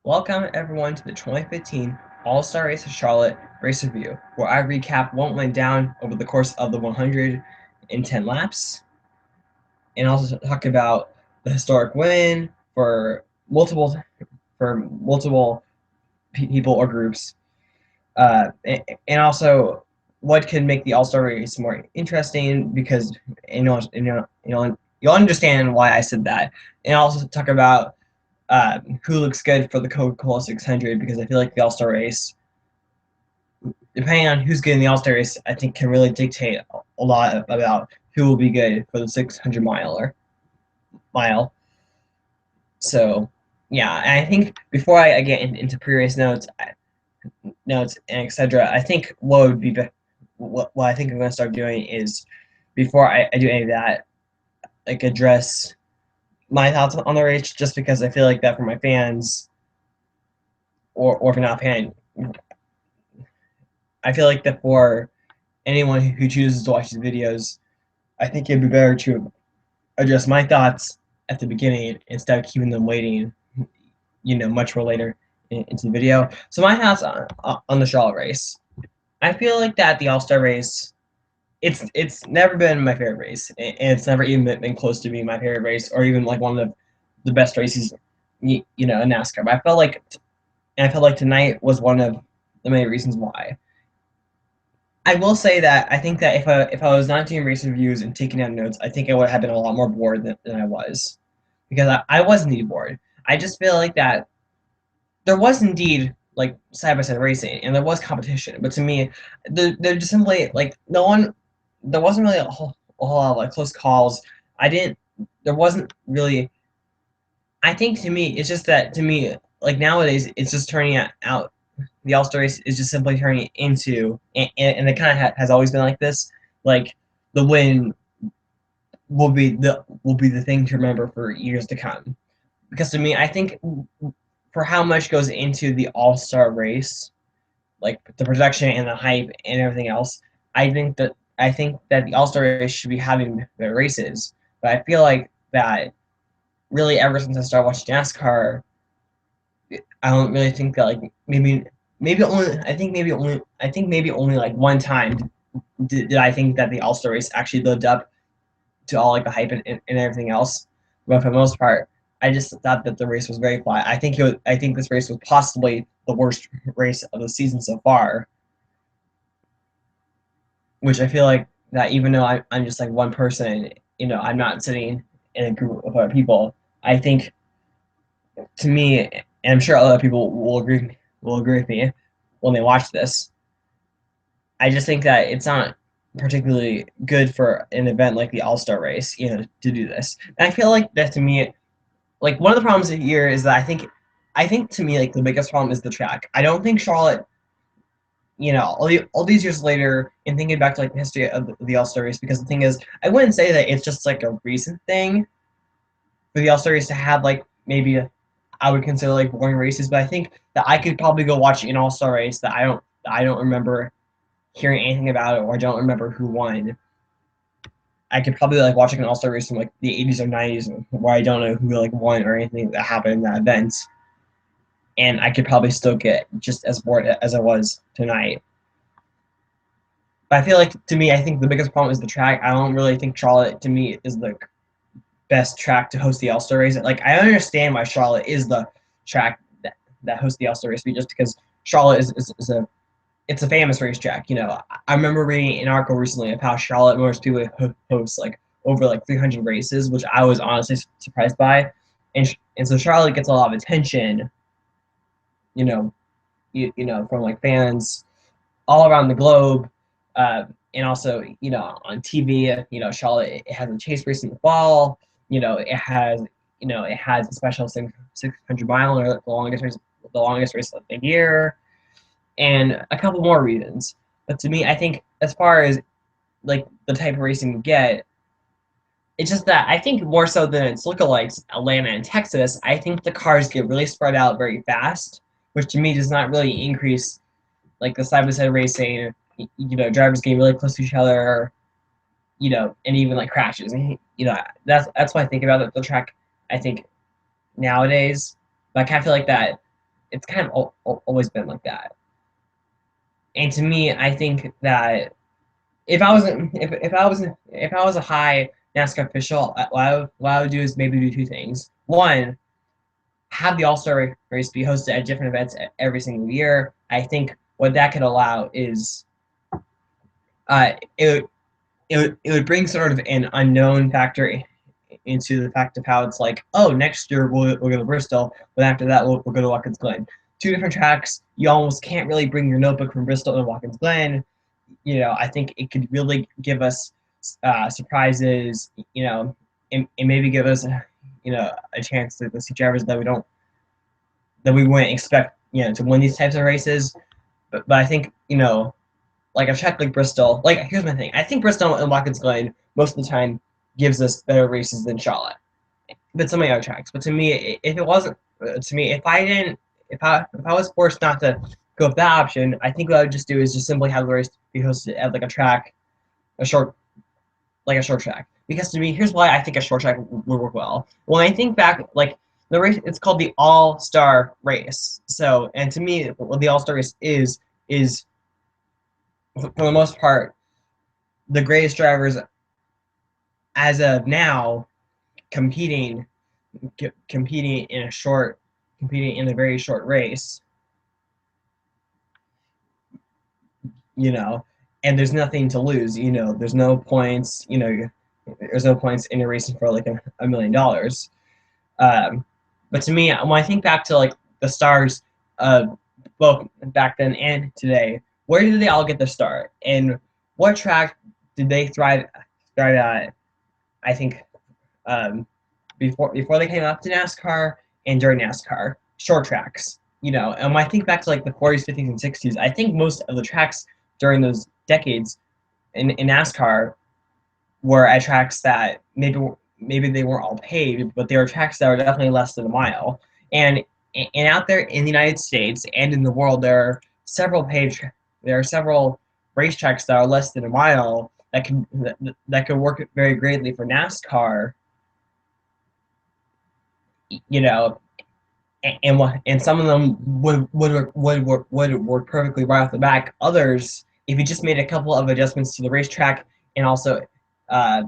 Welcome everyone to the 2015 All-Star Race of Charlotte Race Review, where I recap what went down over the course of the 110 laps, and also talk about the historic win for multiple people or groups, and also what can make the All-Star Race more interesting. Because you'll understand why I said that, and also talk about who looks good for the Coca-Cola 600, because I feel like the All-Star race, depending on who's good in the All-Star race, I think can really dictate a lot about who will be good for the 600 mile. So, yeah, and I think before I get into previous notes and etc., I think what I think I'm going to start doing is, before I do any of that, like address my thoughts on the race, just because I feel like that for my fans, or if you're not a fan, I feel like that for anyone who chooses to watch these videos, I think it'd be better to address my thoughts at the beginning instead of keeping them waiting, much more later into the video. So my thoughts on the Charlotte race. I feel like that the All-Star race, it's never been my favorite race, and it's never even been close to being my favorite race, or even like one of the best races, in NASCAR. But I felt like tonight was one of the many reasons why. I will say that I think that if I was not doing race reviews and taking down notes, I think I would have been a lot more bored than I was, because I was indeed bored. I just feel like that there was indeed like side by side racing and there was competition, but to me, they're just simply like no one. There wasn't really a whole lot of like close calls. I didn't. There wasn't really. I think to me, it's just that to me, like nowadays, it's just turning out the All-Star race is just simply turning into, and it kind of has always been like this, like the win will be the thing to remember for years to come. Because to me, I think for how much goes into the All-Star race, like the production and the hype and everything else, I think that the All-Star race should be having the races. But I feel like that really ever since I started watching NASCAR, I don't really think that, like, maybe only like one time did I think that the All-Star race actually lived up to all like the hype and everything else. But for the most part, I just thought that the race was very flat. I think this race was possibly the worst race of the season so far, which I feel like that even though I'm just like one person, I'm not sitting in a group of other people. I think, to me, and I'm sure other people will agree with me when they watch this. I just think that it's not particularly good for an event like the All-Star race, to do this. And I feel like that, to me, like one of the problems here is that I think to me, like, the biggest problem is the track. I don't think Charlotte, all these years later, and thinking back to like the history of the All-Star race, because the thing is, I wouldn't say that it's just like a recent thing for the All-Star race to have like maybe I would consider like boring races, but I think that I could probably go watch an All-Star race that I don't remember hearing anything about it, or I don't remember who won. I could probably like watch like an All-Star race from like the 80s or 90s where I don't know who like won or anything that happened in that event, and I could probably still get just as bored as I was tonight. But I feel like, to me, I think the biggest problem is the track. I don't really think Charlotte, to me, is the best track to host the All-Star race. Like, I understand why Charlotte is the track that hosts the All-Star race, just because Charlotte is a famous racetrack. I remember reading an article recently of how Charlotte Motor Speedway hosts like over like 300 races, which I was honestly surprised by, and so Charlotte gets a lot of attention, you know, from like fans all around the globe, and also on TV. Charlotte, it has a chase race in the fall. It has a special 600 mile, or the longest race of the year, and a couple more reasons. But to me, I think as far as like the type of racing you get, it's just that I think more so than its lookalikes, Atlanta and Texas, I think the cars get really spread out very fast, which to me does not really increase like the side by side racing. Drivers getting really close to each other, and even like crashes. And that's what I think about the track. I think nowadays, but I kind of feel like that it's kind of always been like that. And to me, I think that if I was a high NASCAR official, what I would do is maybe do two things. One, have the All-Star race be hosted at different events every single year. I think what that could allow is uh, it would bring sort of an unknown factor into the fact of how it's like, oh, next year we'll go to Bristol, but after that we'll go to Watkins Glen. Two different tracks. You almost can't really bring your notebook from Bristol to Watkins Glen. I think it could really give us surprises. And maybe give us a chance to see drivers that we wouldn't expect to win these types of races. But I think like a track like Bristol. Like, here's my thing. I think Bristol and Watkins Glen most of the time gives us better races than Charlotte, but so many other tracks. But to me, if it wasn't to me, if I was forced not to go with that option, I think what I would just do is just simply have the race be hosted at like a track, a short track. Because to me, here's why I think a short track would work well. When I think back, like the race, it's called the All Star Race. So, and to me, what the All Star Race is for the most part the greatest drivers as of now competing competing in a very short race, and there's nothing to lose. There's no points. There's no points in a racing for like $1 million. But to me, when I think back to like the stars, both back then and today, where did they all get their start, and what track did they thrive at? I think before they came up to NASCAR and during NASCAR, short tracks. And when I think back to like the 40s, 50s, and 60s, I think most of the tracks during those decades in NASCAR were at tracks that maybe they weren't all paved, but they were tracks that were definitely less than a mile. And out there in the United States and in the world, there are several racetracks that are less than a mile that could work very greatly for NASCAR. You know, and some of them would work perfectly right off the back. Others, if you just made a couple of adjustments to the racetrack and also uh,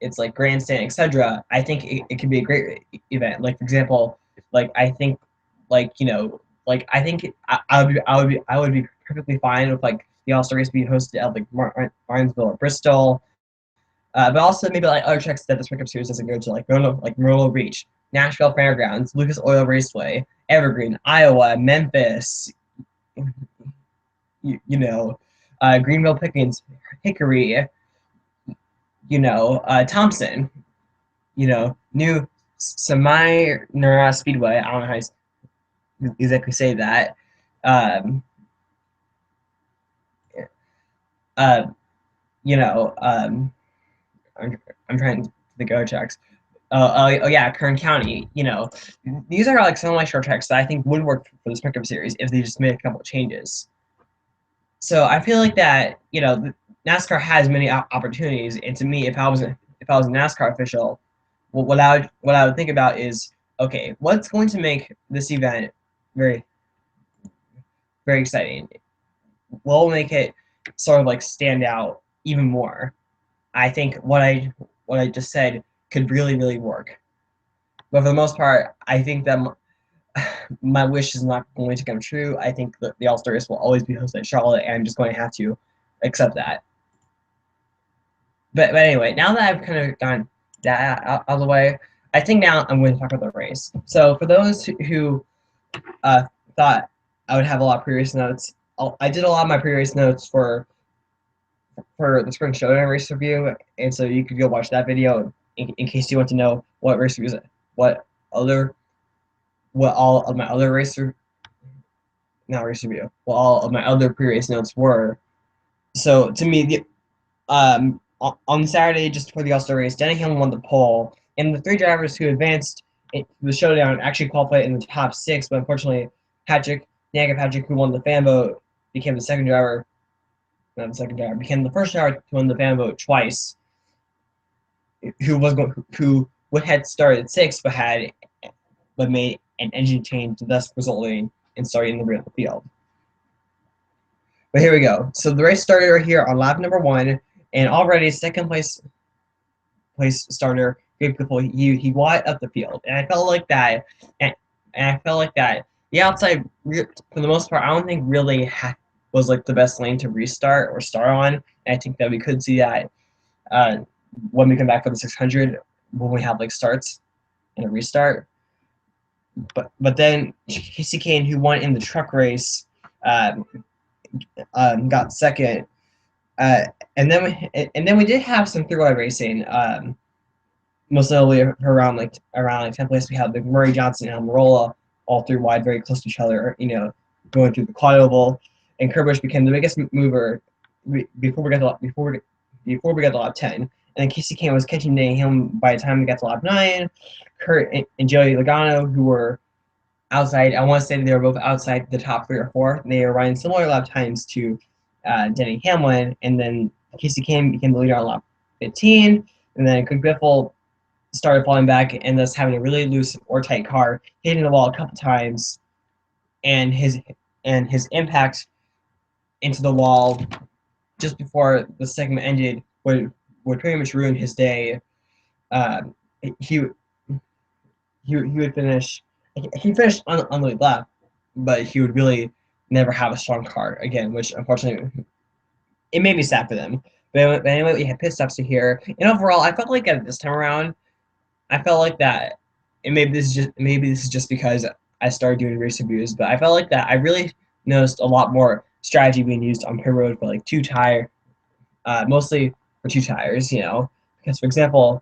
it's like grandstand, etc., I think it could be a great event. Like, for example, like I think I think I would be perfectly fine with like the All-Star race being hosted at like Martinsville or Bristol. But also maybe like other tracks that the Spring Cup Series doesn't go to, like Myrtle Beach, Nashville Fairgrounds, Lucas Oil Raceway, Evergreen, Iowa, Memphis, Greenville, Pickens, Hickory, Thompson, New Smyrna Speedway. I don't know how to exactly say that. Um, uh, you know, I'm trying to think of other tracks. Oh yeah, Kern County. These are like some of my short tracks that I think would work for the Sprint Cup Series if they just made a couple of changes. So I feel like that NASCAR has many opportunities, and to me, if I was a NASCAR official, what I would think about is, okay, what's going to make this event very very exciting? What will make it sort of like stand out even more? I think what I just said could really work. But for the most part, I think that my wish is not going to come true. I think that the All-Star Race will always be hosted at Charlotte, and I'm just going to have to accept that. But anyway, now that I've kind of gotten that out of the way, I think now I'm going to talk about the race. So for those who thought I would have a lot of previous notes, I did a lot of my previous notes for the Spring Showdown race review, and so you could go watch that video in case you want to know what race reviews, what all of my other what all of my other previous notes were. So to me, on Saturday, just before the All-Star race, Denny Hamlin won the pole, and the three drivers who advanced the showdown actually qualified in the top six, but unfortunately, Patrick, who won the fan vote, became the second driver. Not the second driver, became the first driver to win the fan vote twice. Who would had started sixth, but made an engine change, thus resulting and starting in the rear of the field. But here we go. So the race started right here on lap number 1, and already second place starter Greg Biffle, he wide up the field, and I felt like that, and I felt like that. The outside, for the most part, I don't think really was like the best lane to restart or start on. And I think that we could see that uh, when we come back for the 600, when we have like starts and a restart. But then Casey Kane, who won in the truck race, got second. And then we did have some three-wide racing. Most notably around 10th place, we had the Murray, Johnson, and Almirola, all thrhree wide, very close to each other. Going through the quad oval, and Kurt Busch became the biggest mover before we got to lap 10. And then Casey Kane was catching Denny Hamlin by the time we got to lap 9. Kurt and Joey Logano, who were outside, I want to say they were both outside the top 3 or 4. They were running similar lap times to Denny Hamlin, and then Casey Kane became the leader on lap 15, and then Greg Biffle started falling back and thus having a really loose or tight car, hitting the wall a couple times, and his impact into the wall just before the segment ended would pretty much ruin his day. He would finish. He finished on the lead lap, but he would really never have a strong car again, which unfortunately it made me sad for them. But anyway, we had pit stops to here, and overall, I felt like at this time around, I felt like that, and maybe this is just because I started doing race reviews, but I felt like that I really noticed a lot more strategy being used on pit road for like mostly for 2 tires, because for example,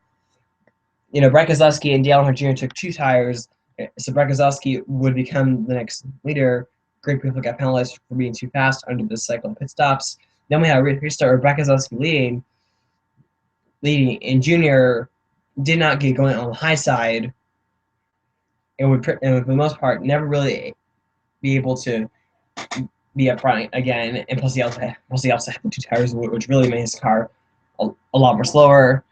Brett Keselowski and Dale Earnhardt Jr. took 2 tires, so Brett Keselowski would become the next leader. Greg Biffle got penalized for being too fast under the cycle of pit stops. Then we had a restart with Brett Keselowski leading, and Jr. did not get going on the high side, and would for the most part never really be able to be up front again. And plus he also had the 2 tires, which really made his car a lot more slower.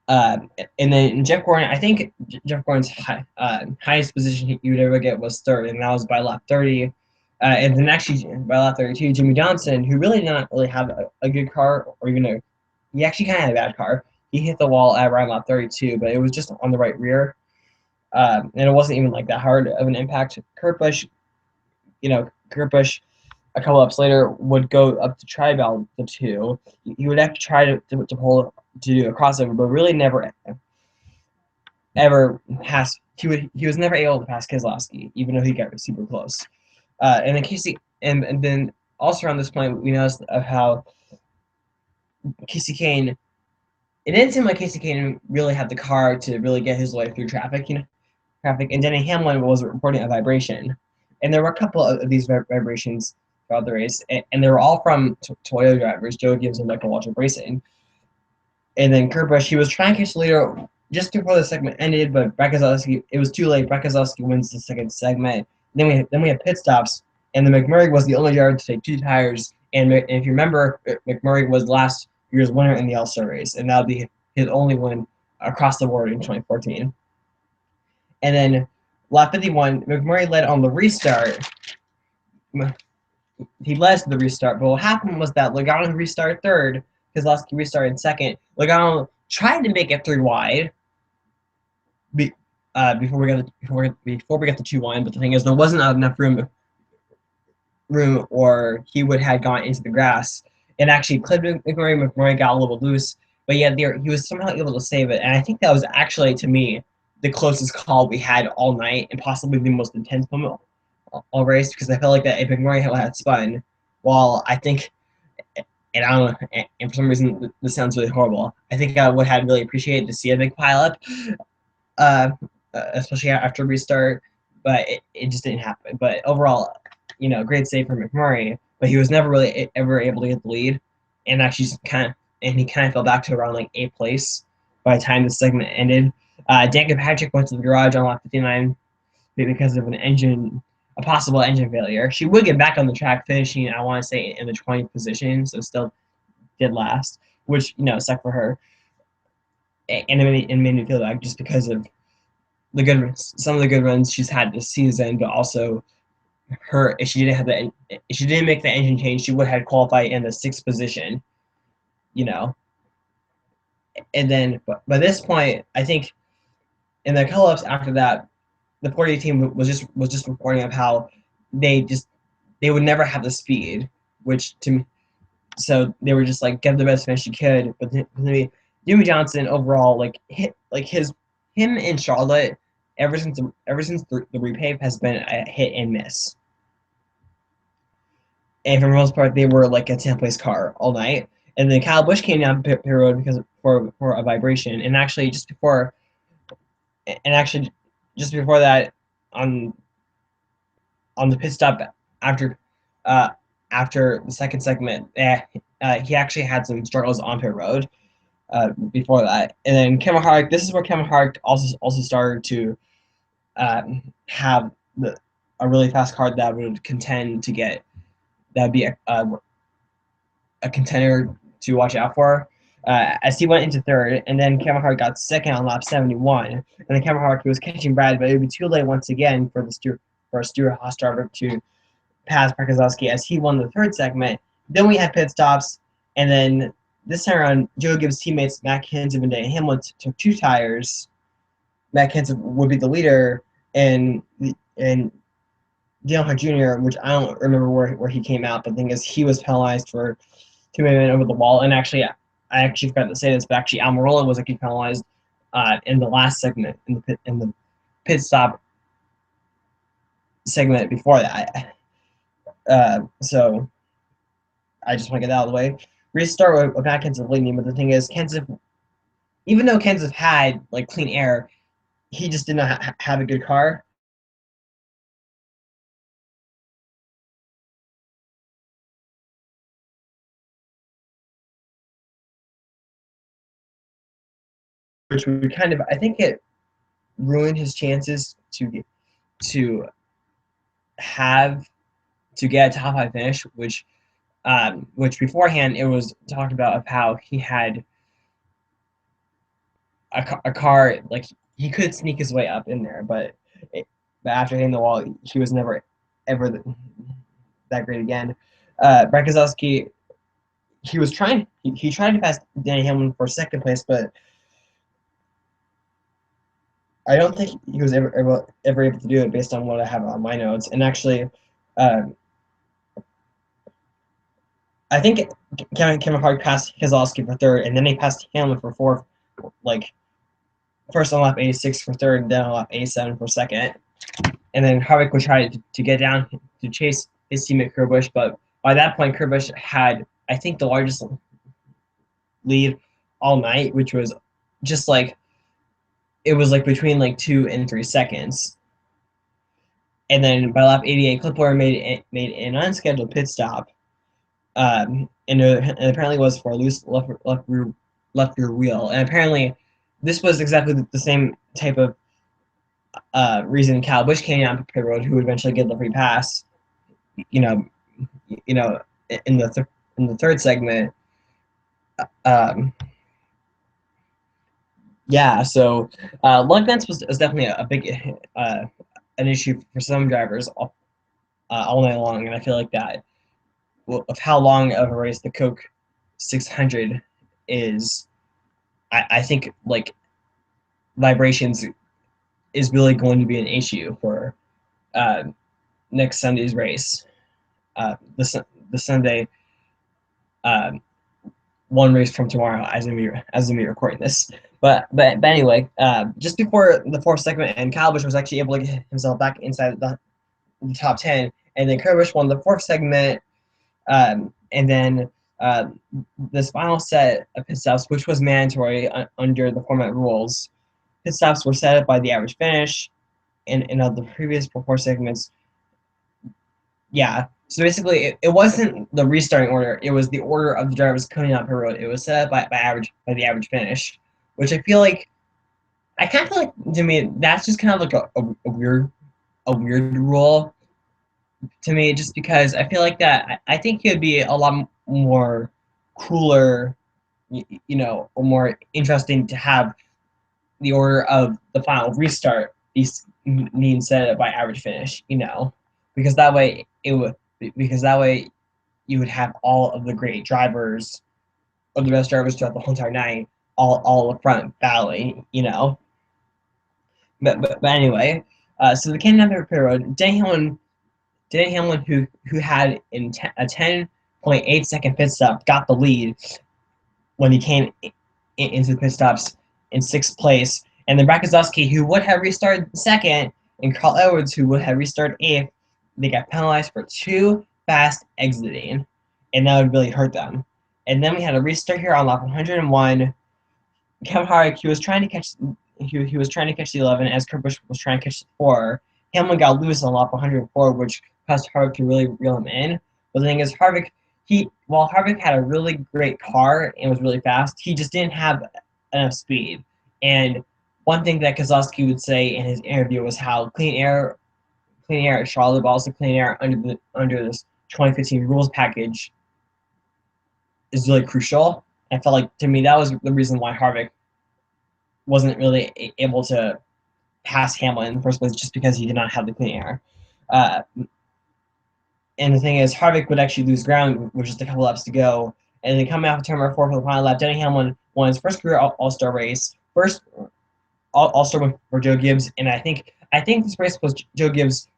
And then Jeff Gordon, I think Jeff Gordon's highest position he would ever get was 3rd, and that was by lap 30. And then actually by lap 32, Jimmy Johnson, who really did not really have a good car, or even he actually kind of had a bad car. He hit the wall at around lap 32, but it was just on the right rear. And it wasn't even like that hard of an impact. Kurt Busch, a couple laps later would go up to try about the 2. He would have to try to do a crossover, but really never ever pass. He was never able to pass Keselowski, even though he got super close. And then Casey, and then also around this point, we noticed of how Casey Kane. It didn't seem like Casey Kane really had the car to really get his way through traffic, and Denny Hamlin was reporting a vibration. And there were a couple of these vibrations throughout the race, and they were all from Toyota drivers, Joe Gibbs and Michael Waltrip Racing. And then Kurt Busch, he was trying to catch the leader just before the segment ended, but Brett Keselowski, it was too late. Brett Keselowski wins the second segment. Then we had pit stops, and the McMurray was the only driver to take 2 tires. And if you remember, McMurray was last year's winner in the All-Star race, and that would be his only win across the board in 2014. And then lap 51, McMurray led on the restart. He led to the restart, but what happened was that Logano restarted 3rd, Keselowski restarted 2nd. Logano tried to make it 3 wide before we got the 2 wide, but the thing is there wasn't enough room, or he would have gone into the grass and actually clipped McMurray. McMurray got a little loose, but yeah, he was somehow able to save it, and I think that was actually, to me, the closest call we had all night, and possibly the most intense moment all race, because I felt like that if McMurray had spun, while I think, and I don't know, and for some reason this sounds really horrible, I think I would have really appreciated to see a big pileup, especially after restart, but it just didn't happen. But overall, great save for McMurray, but he was never really ever able to get the lead, and actually he kind of fell back to around like 8th place by the time the segment ended. Dan Patrick went to the garage on lap 59 because of a possible engine failure. She would get back on the track, finishing, I want to say, in the 20th position, so still did last, which sucked for her, and it made me feel bad just because of some of the good runs she's had this season, but also her if she didn't make the engine change, she would have qualified in the 6th position. You know, and then but by this point, I think in the call-ups after that, the 48 team was just reporting of how they just they would never have the speed, which to me, so they were just like get the best finish you could. But to me, Jimmy Johnson overall him in Charlotte ever since the repave has been a hit and miss. And for the most part, they were like a 10th place car all night. And then Kyle Busch came down pit road because for a vibration, and actually just before that on the pit stop after uh, after the second segment, he actually had some struggles on pit road before that. And then Kevin Harvick, this is where Kevin Harvick also started to have a really fast car that would contend to get that would be a contender to watch out for. As he went into third, and then Kevin Harvick got second on lap 71, and then Kevin Harvick was catching Brad, but it would be too late once again for a Stewart-Haas driver to pass Keselowski as he won the third segment. Then we had pit stops, and then this time around, Joe Gibbs' teammates Matt Kenseth and Denny Hamlin took 2 tires. Matt Kenseth would be the leader, and Dale Earnhardt Jr., which I don't remember where he came out, but the thing is, he was penalized for 2 minutes over the wall. And actually, I actually forgot to say this, but actually, Almirola was actually penalized in the last segment, in the pit stop segment before that. So I just want to get that out of the way. Restart with Matt Kenseth leading, but the thing is, even though Kenseth had like clean air, he just did not have a good car. Which would kind of, I think it ruined his chances to have to get a top 5 finish, which beforehand it was talked about of how he had a car like he could sneak his way up in there, but after hitting the wall, he was never ever that great again. Brad Keselowski, he tried to pass Denny Hamlin for 2nd place, but I don't think he was ever able to do it based on what I have on my notes. And actually, I think Kevin Harvick passed Keselowski for 3rd, and then he passed Hamlin for 4th, like first on lap 86 for 3rd, and then on lap 87 for 2nd. And then Harvick would try to get down to chase his teammate Kurt Busch, but by that point, Kurt Busch had, I think, the largest lead all night, which was just like, it was like between like 2 and 3 seconds. And then by lap 88, Clipper made an unscheduled pit stop, and apparently was for a loose left rear wheel. And apparently, this was exactly the same type of reason Kyle Busch came down pit road, who would eventually get the free pass. You know, in the third segment. Yeah, so lug vents was definitely a big an issue for some drivers all night long, and I feel like that of how long of a race the Coke 600 is, I think like vibrations is really going to be an issue for next Sunday's race. The Sunday one race from tomorrow as we recording this. But anyway, just before the 4th segment, and Kyle Busch was actually able to get himself back inside the top 10, and then Kurt Busch won the 4th segment, and then this final set of pit stops, which was mandatory under the format rules. Pit stops were set up by the average finish, and of the previous 4 segments. Yeah, so basically, it wasn't the restarting order; it was the order of the drivers coming out per road. It was set up by the average finish, which I feel like I kind of feel like, to me, that's just kind of like a weird rule to me, just because I feel like that I think it would be a lot more cooler, or more interesting to have the order of the final restart being set up by average finish. because that way it would because that way you would have all of the great drivers or the best drivers throughout the whole entire night all up front battling, But anyway, so the Canada pit road, Denny Hamlin, who had a 10.8-second pit stop, got the lead when he came into the pit stops in sixth place. And then Brakaslowski, who would have restarted second, and Carl Edwards, who would have restarted eighth, they got penalized for too fast exiting, and that would really hurt them. And then we had a restart here on lap 101. Kevin Harvick, he was trying to catch the 11 as Kurt Busch was trying to catch the 4. Hamlin got loose on lap 104, which caused Harvick to really reel him in. But the thing is, while Harvick had a really great car and was really fast, he just didn't have enough speed. And one thing that Keselowski would say in his interview was how clean air at Charlotte, but also clean air under this 2015 rules package is really crucial. I felt like, to me, that was the reason why Harvick wasn't really able to pass Hamlin in the first place, just because he did not have the clean air. And the thing is, Harvick would actually lose ground with just a couple laps to go. And then coming off of turn number 4 for the final lap, Denny Hamlin won his first career All-Star race, first All-Star win for Joe Gibbs. And I think this race was Joe Gibbs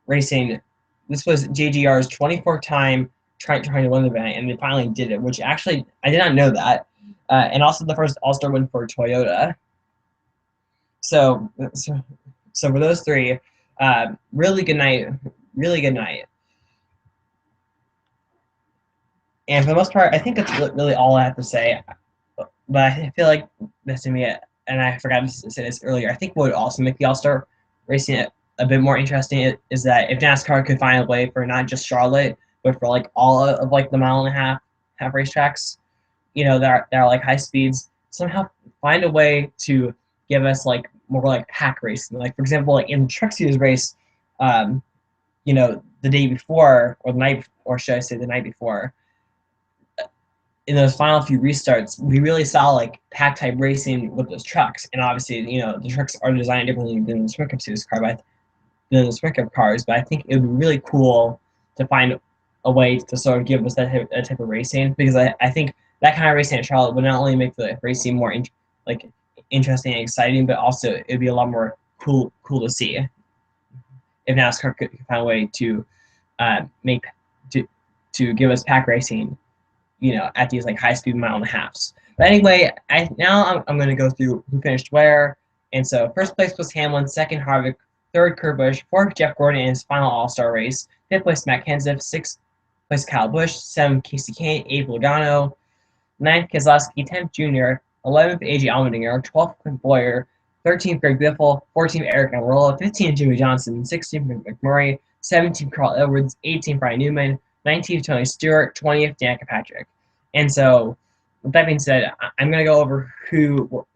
Racing. This was JGR's 24th time trying to win the event, and they finally did it, which actually I did not know that. And also the first All-Star win for Toyota. So for those three, really good night. And for the most part, I think that's really all I have to say. But I feel like that's to me, and I forgot to say this earlier, I think what would also make the All-Star racing a bit more interesting is that if NASCAR could find a way for not just Charlotte, but for like all of like the mile and a half racetracks, that are like high speeds, somehow find a way to give us like more like pack racing. Like, for example, like in the Truck Series race, the day before, or the night, or should I say the night before, in those final few restarts, we really saw like pack type racing with those trucks. And obviously, the trucks are designed differently than the Sprint Cup Series than the Sprint Cup cars. But I think it would be really cool to find a way to sort of give us that type of racing, because I think that kind of racing at Charlotte would not only make the racing more interesting and exciting, but also it'd be a lot more cool to see if NASCAR could find a way to make to give us pack racing, at these like high speed mile and a halves. But anyway, I'm going to go through who finished where. And so first place was Hamlin, second Harvick, third Kurt Busch, fourth Jeff Gordon in his final All-Star race, fifth place Matt Kenseth, sixth place Kyle Busch, seventh Casey Kane, eighth Logano, ninth Keselowski, 10th Junior, 11th A.J. Allmendinger, 12th Clint Boyer, 13th Greg Biffle, 14th Eric Almirola, 15th Jimmy Johnson, 16th McMurray, 17th Carl Edwards, 18th Brian Newman, 19th Tony Stewart, 20th Danica Patrick. And so, with that being said, I'm gonna go over who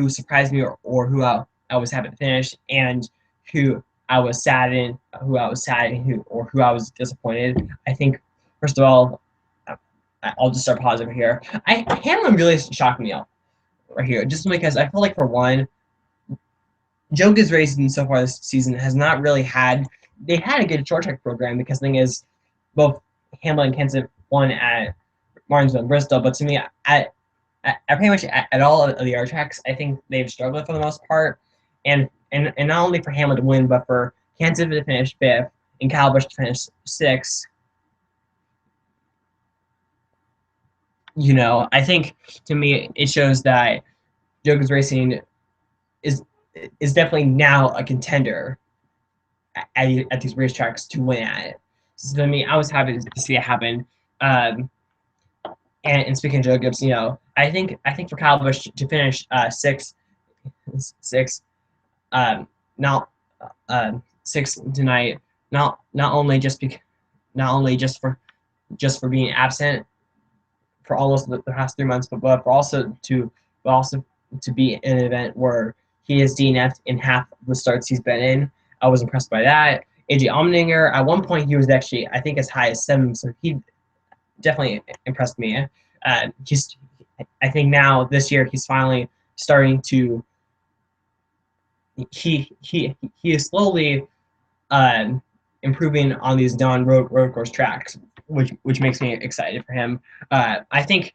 surprised me, or who I was happy to finish, and who I was sad and who I was disappointed. I think, first of all, I'll just start positive here. Hamlin really shocked me out right here, just because I feel like, for one, Joe Gibbs Racing so far this season has not really had. They had a good short track program, because the thing is, both Hamlin and Kenseth won at Martinsville and Bristol, but to me, at pretty much at all of the air tracks, I think they've struggled for the most part. And not only for Hamlin to win, but for Kenseth to finish fifth and Kyle Busch to finish sixth. I think, to me, it shows that Joe Gibbs Racing is definitely now a contender at these racetracks to win at it. So to me, I was happy to see it happen. And speaking of Joe Gibbs, I think for Kyle Busch to finish sixth, not sixth tonight, not only just for being absent for almost the past 3 months, but also to be in an event where he is DNF'd in half the starts he's been in. I was impressed by that. AJ Allmendinger, at one point, he was actually, I think, as high as 7, so he definitely impressed me. I think now this year he's finally starting to. He is slowly um, improving on these non-road course tracks, which makes me excited for him. I think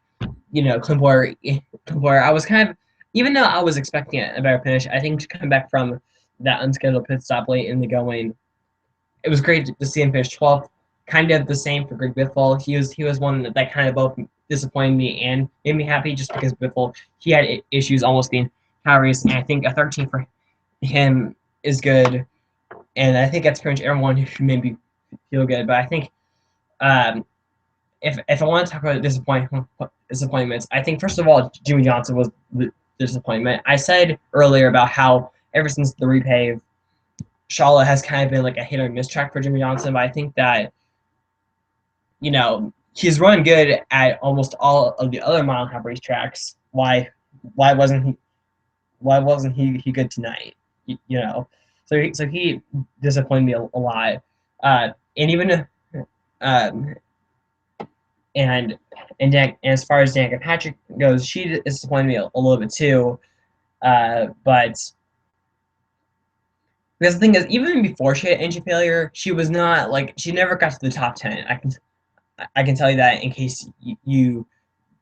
Clint Boyer, I was kind of, even though I was expecting a better finish, I think to come back from that unscheduled pit stop late in the going, it was great to see him finish 12th. Kind of the same for Greg Biffle. He was one that kind of both disappointed me and made me happy just because Biffle, he had issues almost the entire race, and I think a 13 for him is good, and I think that's pretty much everyone who should maybe feel good. But I think um, if I want to talk about disappointments, I think first of all Jimmy Johnson was the disappointment. I said earlier about how ever since the repave, Charlotte has kind of been like a hit or miss track for Jimmy Johnson, but I think that he's run good at almost all of the other mile and a half racetracks. Why wasn't he why wasn't he good tonight? You know, so he disappointed me a lot, and even um, and as far as Danica Patrick goes, she disappointed me a little bit too. But because the thing is, even before she had engine failure, she was not like she never got to the top 10. I can tell you that in case you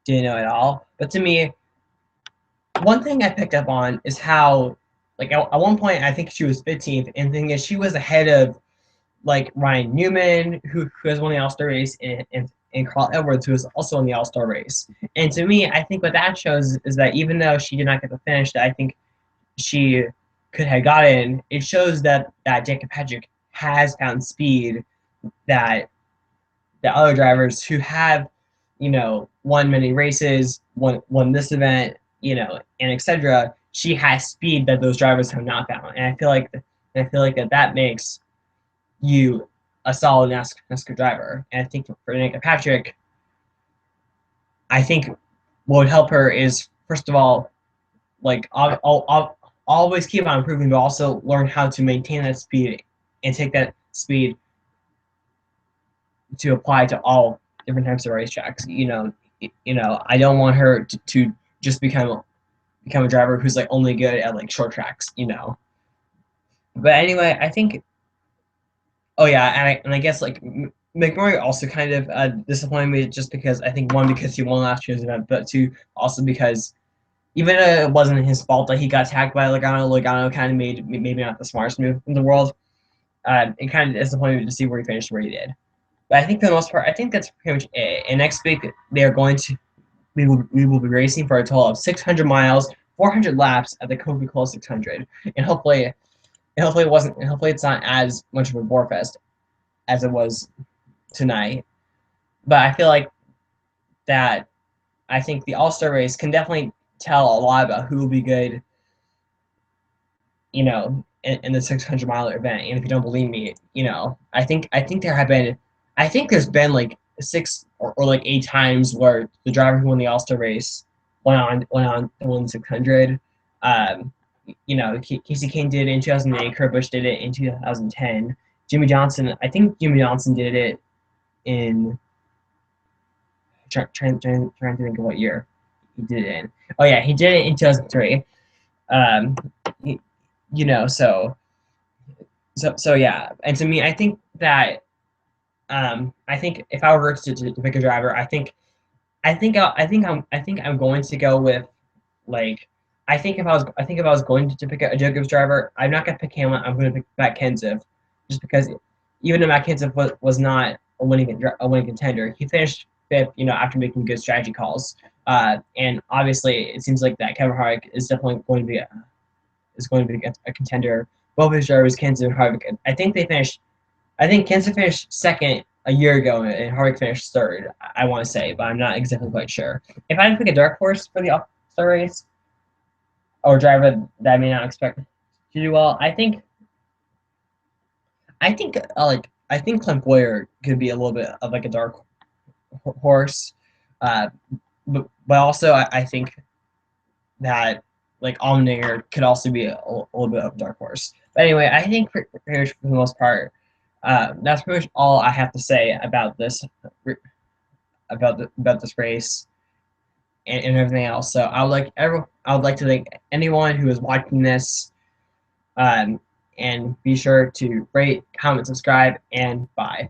didn't know at all. But to me, one thing I picked up on is how, like, at one point I think she was 15th, and the thing is she was ahead of like Ryan Newman, who has won the All Star race, and Carl Edwards, who is also in the All Star race. And to me, I think what that shows is that even though she did not get the finish that I think she could have gotten, it shows that Jacob Patrick has found speed that the other drivers who have, won many races, won this event, and etc. She has speed that those drivers have not found, and I feel like that makes you a solid NASCAR driver. And I think for Danica Patrick, I think what would help her is first of all, like I'll always keep on improving, but also learn how to maintain that speed and take that speed to apply to all different types of racetracks. I don't want her to just become a driver who's like only good at like short tracks. But anyway, I think. Oh yeah, and I guess like McMurray also kind of disappointed me just because I think one because he won last year's event, but two also because even though it wasn't his fault that he got tagged by Logano, Logano kind of made maybe not the smartest move in the world. It kind of disappointed me to see where he finished where he did. But I think for the most part, I think that's pretty much it. And next week they are going to we will be racing for a total of 600 miles, 400 laps at the Coca-Cola 600, and hopefully it's not as much of a bore fest as it was tonight. But I feel like that I think the All Star race can definitely tell a lot about who will be good, in the 600 mile event. And if you don't believe me, I think there's been like six or like 8 times where the driver who won the All Star race went on to win 600. Casey Kane did it in 2008. Kurt Busch did it in 2010. I think Jimmy Johnson did it in trying to think of what year he did it in. Oh yeah, he did it in 2003. Um, you know, so so yeah. And to me, I think that I think if I were to pick a driver, I think I'm going to go with like I think if I was going to pick a Joe Gibbs driver, I'm not gonna pick Hamlin. I'm gonna pick Matt Kenseth, just because even though Matt Kenseth was not a winning contender, he finished fifth. After making good strategy calls. And obviously, it seems like that Kevin Harvick is definitely going to be a contender. Both his drivers, Kenseth and Harvick, I think they finished. I think Kenseth finished second a year ago, and Harvick finished third. I want to say, but I'm not exactly quite sure. If I had to pick a dark horse for the All-Star race, or a driver that I may not expect to do well, I think Clint Boyer could be a little bit of like a dark horse, uh, but also I think that like Allmendinger could also be a little bit of a dark horse. But anyway, I think pretty much for the most part, that's pretty much all I have to say about this about this race and everything else. So I would like to thank anyone who is watching this, um, and be sure to rate, comment, subscribe, and bye.